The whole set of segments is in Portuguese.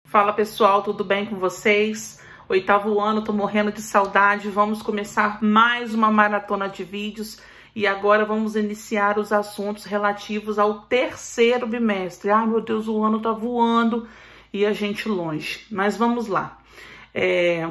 Fala pessoal, tudo bem com vocês? 8º ano, tô morrendo de saudade. Vamos começar mais uma maratona de vídeos e agora vamos iniciar os assuntos relativos ao 3º bimestre. Ai meu Deus, o ano tá voando e a gente longe, mas vamos lá.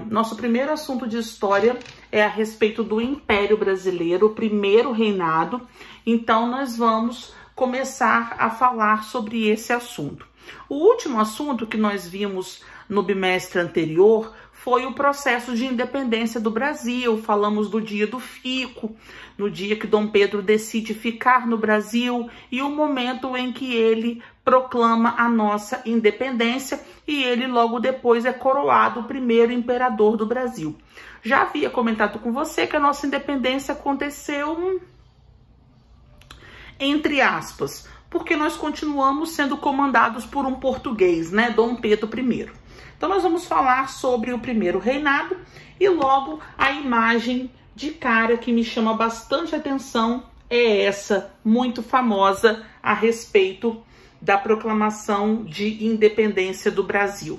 Nosso primeiro assunto de história é a respeito do Império Brasileiro, o primeiro reinado. Então nós vamos começar a falar sobre esse assunto. O último assunto que nós vimos no bimestre anterior foi o processo de independência do Brasil. Falamos do dia do fico, no dia que Dom Pedro decide ficar no Brasil e o momento em que ele proclama a nossa independência e ele logo depois é coroado o primeiro imperador do Brasil. Já havia comentado com você que a nossa independência aconteceu, entre aspas, porque nós continuamos sendo comandados por um português, né, Dom Pedro I. Então nós vamos falar sobre o primeiro reinado e logo a imagem de cara que me chama bastante atenção é essa, muito famosa, a respeito da proclamação de independência do Brasil.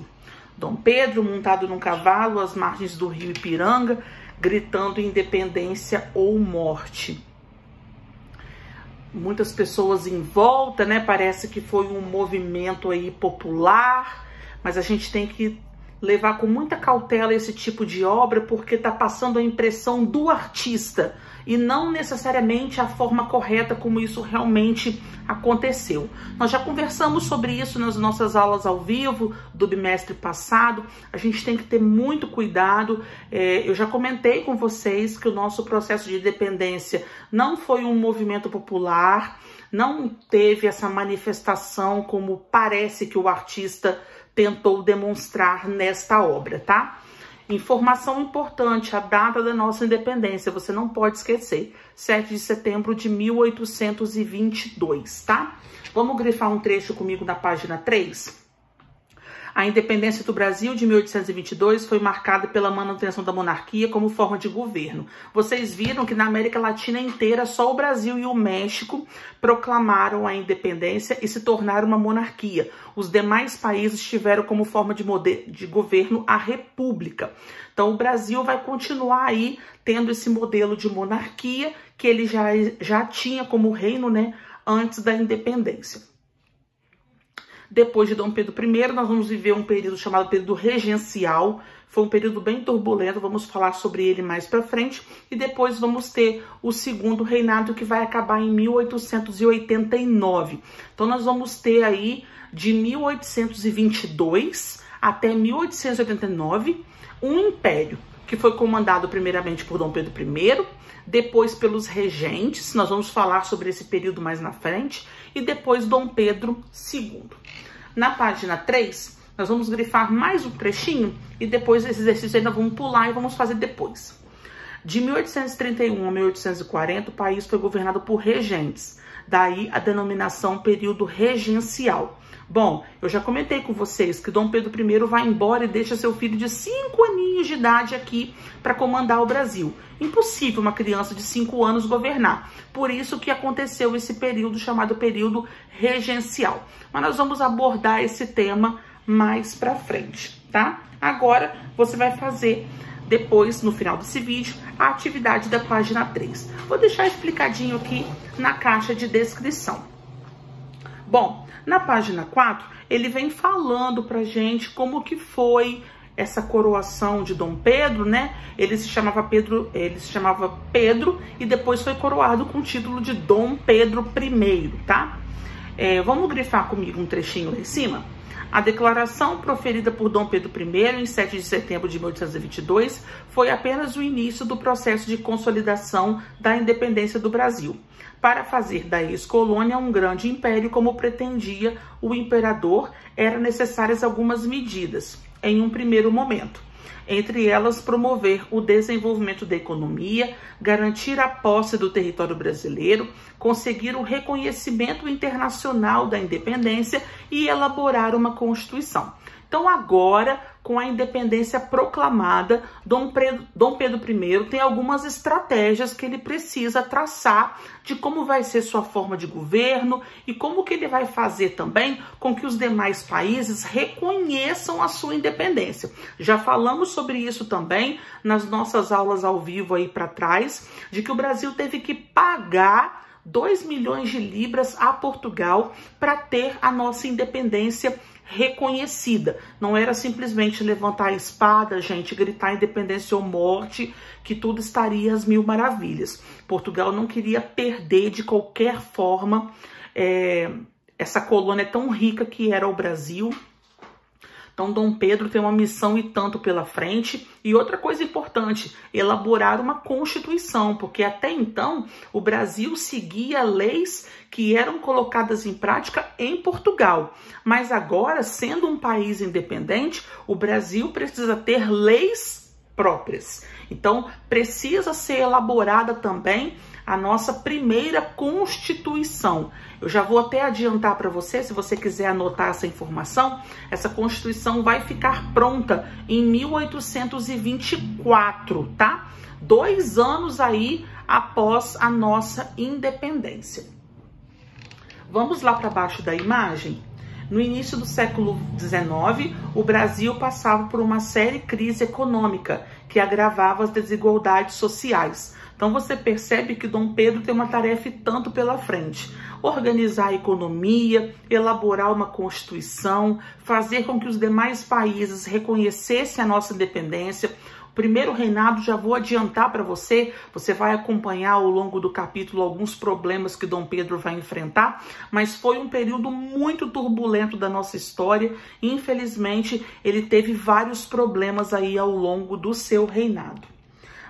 Dom Pedro montado num cavalo às margens do rio Ipiranga, gritando independência ou morte. Muitas pessoas em volta, né? Parece que foi um movimento aí popular, mas a gente tem que levar com muita cautela esse tipo de obra porque tá passando a impressão do artista e não necessariamente a forma correta como isso realmente aconteceu. Nós já conversamos sobre isso nas nossas aulas ao vivo do bimestre passado. A gente tem que ter muito cuidado. Eu já comentei com vocês que o nosso processo de independência não foi um movimento popular, não teve essa manifestação como parece que o artista tentou demonstrar nesta obra, tá? Informação importante, a data da nossa independência, você não pode esquecer, 7 de setembro de 1822, tá? Vamos grifar um trecho comigo na página 3? A independência do Brasil de 1822 foi marcada pela manutenção da monarquia como forma de governo. Vocês viram que na América Latina inteira só o Brasil e o México proclamaram a independência e se tornaram uma monarquia. Os demais países tiveram como forma de governo a república. Então o Brasil vai continuar aí tendo esse modelo de monarquia que ele já tinha como reino, né, antes da independência. Depois de Dom Pedro I, nós vamos viver um período chamado período regencial. Foi um período bem turbulento, vamos falar sobre ele mais pra frente. E depois vamos ter o segundo reinado, que vai acabar em 1889. Então nós vamos ter aí, de 1822 até 1889, um império que foi comandado primeiramente por Dom Pedro I, depois pelos regentes, nós vamos falar sobre esse período mais na frente, e depois Dom Pedro II. Na página 3, nós vamos grifar mais um trechinho e depois esse exercício ainda vamos pular e vamos fazer depois. De 1831 a 1840, o país foi governado por regentes, daí a denominação período regencial. Bom, eu já comentei com vocês que Dom Pedro I vai embora e deixa seu filho de 5 aninhos de idade aqui para comandar o Brasil. Impossível uma criança de 5 anos governar. Por isso que aconteceu esse período chamado período regencial. Mas nós vamos abordar esse tema mais para frente, tá? Agora você vai fazer depois, no final desse vídeo, a atividade da página 3. Vou deixar explicadinho aqui na caixa de descrição. Bom, na página 4, ele vem falando pra gente como que foi essa coroação de Dom Pedro, né? Ele se chamava Pedro e depois foi coroado com o título de Dom Pedro I, tá? Vamos grifar comigo um trechinho lá em cima? A declaração proferida por Dom Pedro I em 7 de setembro de 1822 foi apenas o início do processo de consolidação da independência do Brasil, para fazer da ex-colônia um grande império como pretendia o imperador. Eram necessárias algumas medidas, em um primeiro momento. Entre elas, promover o desenvolvimento da economia, garantir a posse do território brasileiro, conseguir o reconhecimento internacional da independência e elaborar uma Constituição. Então agora, com a independência proclamada, Dom Pedro I tem algumas estratégias que ele precisa traçar de como vai ser sua forma de governo e como que ele vai fazer também com que os demais países reconheçam a sua independência. Já falamos sobre isso também nas nossas aulas ao vivo aí para trás, de que o Brasil teve que pagar 2 milhões de libras a Portugal para ter a nossa independência reconhecida. Não era simplesmente levantar a espada, gente, gritar independência ou morte, que tudo estaria às mil maravilhas. Portugal não queria perder de qualquer forma essa colônia tão rica que era o Brasil. Então, Dom Pedro tem uma missão e tanto pela frente. E outra coisa importante, elaborar uma Constituição, porque até então o Brasil seguia leis que eram colocadas em prática em Portugal. Mas agora, sendo um país independente, o Brasil precisa ter leis próprias. Então, precisa ser elaborada também a nossa primeira Constituição. Eu já vou até adiantar para você, se você quiser anotar essa informação, essa Constituição vai ficar pronta em 1824, tá? 2 anos aí após a nossa independência. Vamos lá para baixo da imagem? No início do século XIX, o Brasil passava por uma séria crise econômica que agravava as desigualdades sociais. Então você percebe que Dom Pedro tem uma tarefa e tanto pela frente. Organizar a economia, elaborar uma Constituição, fazer com que os demais países reconhecessem a nossa independência. O primeiro reinado, já vou adiantar para você, você vai acompanhar ao longo do capítulo alguns problemas que Dom Pedro vai enfrentar, mas foi um período muito turbulento da nossa história e infelizmente ele teve vários problemas aí ao longo do seu reinado.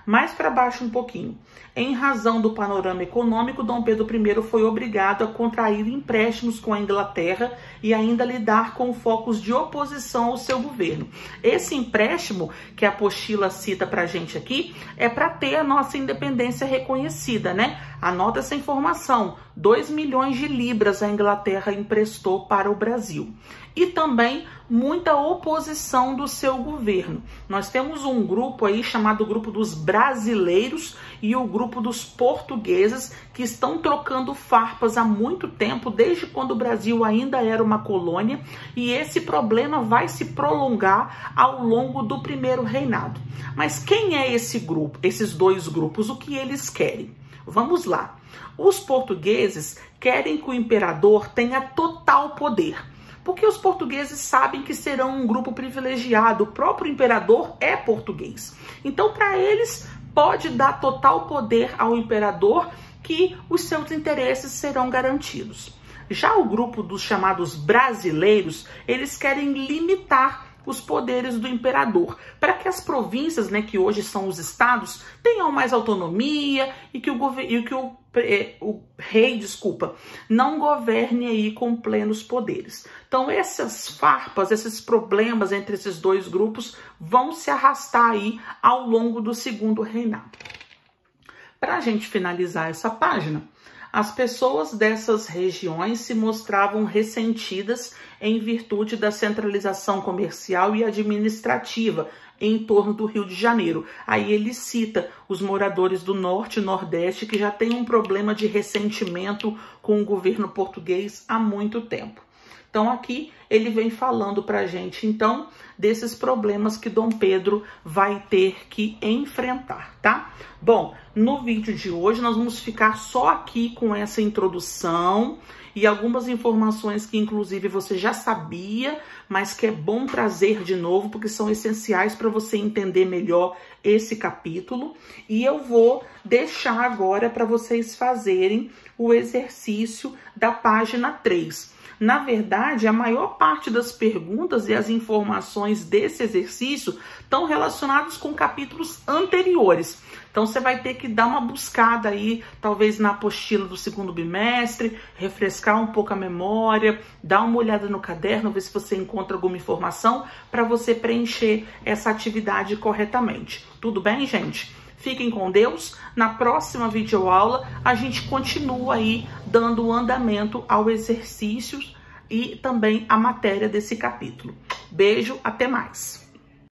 Mais para baixo um pouquinho. Em razão do panorama econômico, Dom Pedro I foi obrigado a contrair empréstimos com a Inglaterra e ainda lidar com focos de oposição ao seu governo. Esse empréstimo que a apostila cita para a gente aqui é para ter a nossa independência reconhecida, né? Anota essa informação. 2 milhões de libras a Inglaterra emprestou para o Brasil. E também muita oposição do seu governo. Nós temos um grupo aí chamado Grupo dos Brasileiros e o Grupo dos Portugueses, que estão trocando farpas há muito tempo, desde quando o Brasil ainda era uma colônia, e esse problema vai se prolongar ao longo do primeiro reinado. Mas quem é esse grupo, esses dois grupos? O que eles querem? Vamos lá. Os portugueses querem que o imperador tenha total poder, porque os portugueses sabem que serão um grupo privilegiado. O próprio imperador é português. Então, para eles, pode dar total poder ao imperador, que os seus interesses serão garantidos. Já o grupo dos chamados brasileiros, eles querem limitar os poderes do imperador, para que as províncias, né, que hoje são os estados, tenham mais autonomia e que o rei, não governe aí com plenos poderes. Então essas farpas, esses problemas entre esses dois grupos vão se arrastar aí ao longo do segundo reinado. Para a gente finalizar essa página, as pessoas dessas regiões se mostravam ressentidas em virtude da centralização comercial e administrativa em torno do Rio de Janeiro. Aí ele cita os moradores do Norte e Nordeste que já têm um problema de ressentimento com o governo português há muito tempo. Então aqui ele vem falando para a gente, então, desses problemas que Dom Pedro vai ter que enfrentar, tá? Bom, no vídeo de hoje nós vamos ficar só aqui com essa introdução e algumas informações que inclusive você já sabia, mas que é bom trazer de novo, porque são essenciais para você entender melhor esse capítulo. E eu vou deixar agora para vocês fazerem o exercício da página 3. Na verdade, a maior parte das perguntas e as informações desse exercício estão relacionadas com capítulos anteriores. Então, você vai ter que dar uma buscada aí, talvez na apostila do segundo bimestre, refrescar um pouco a memória, dar uma olhada no caderno, ver se você encontra alguma informação para você preencher essa atividade corretamente. Tudo bem, gente? Fiquem com Deus. Na próxima videoaula, a gente continua aí dando andamento ao exercício e também à matéria desse capítulo. Beijo, até mais!